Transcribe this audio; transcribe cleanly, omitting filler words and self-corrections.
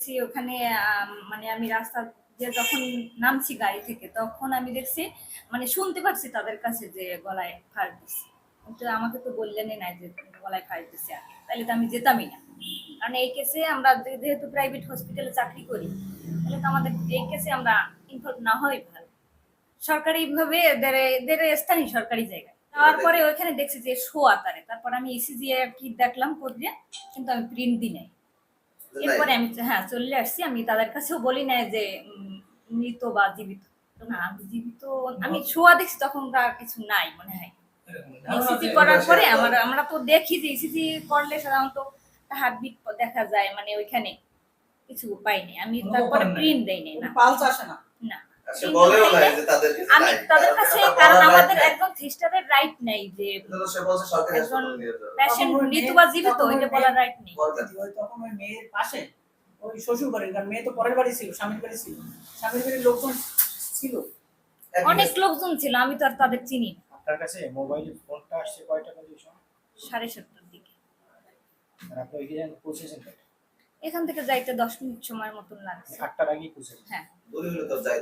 দেখছি ওখানে মানে আমি রাস্তা দিয়ে যখন নামছি গাড়ি থেকে তখন আমি দেখছি মানে শুনতে পাচ্ছি তাদের কাছে যে গলায় ফাঁস দিচ্ছে, কিন্তু আমাকে তো বললেনই না যে গলায় ফাঁস দিচ্ছে আগে, তাহলে তো আমি যেতামই না। কারণ এই কেসে আমরা যেহেতু প্রাইভেট হসপিটালে চাকরি করি, তাহলে তো আমাদের এই কেসে আমরা ইনভলভ না হওয়াই ভালো। সরকারি ভাবে এদের এদের স্থানীয় সরকারি জায়গায় তারপরে ওইখানে দেখছি যে শোয়া তারে, তারপর আমি ইসিজি আর কি দেখলাম করে, কিন্তু আমি প্রিন্ট দিই নাই। এরপরে আমি হ্যাঁ চলে আসছি, আমি তাদের কাছেও বলি না যে মৃত বা জীবিত। তো না আমি জীবিত, আমি শোয়া দেখছি তখন তার কিছু নাই মনে হয়। ইসিজি করার পরে আমরা তো দেখি যে ইসিজি করলে সাধারণত হার্টবিট দেখা যায়, মানে ওইখানে কিছু পাইনি। আমি তারপরে প্রিন্ট দেই নাই না, পালস আসে না। না সে বলেও না যে তাদের কাছে আমি তাদের কাছে, কারণ আমাদের একজন সিস্টারের রাইট নাই যে সে বলছে সরকারি একজন হাসপাতালে নিয়ে যাও। পেশেন্ট মৃত বা জীবিত এটা বলার রাইট নেই। তখন ওই মেয়ের পাশে ওই শ্বশুর বাড়ির, কারণ মেয়ে তো পরের বাড়ি ছিল, স্বামীর বাড়ি ছিল, স্বামীর বাড়ির লোকজন ছিল, অনেক লোকজন ছিল, আমি তো আর তাদের চিনি না। আপনার কাছে মোবাইল ফোনটা আসছে কয়টা বাজে সময়? 7:30টার দিকে। আর আপনি ওইখানে পৌঁছেছেন কয়টা? এখান থেকে যাইতে 10 মিনিট সময়ের মতন লাগছে। 8টার আগেই পৌঁছেছেন? হ্যাঁ। বলি হলো তো যাই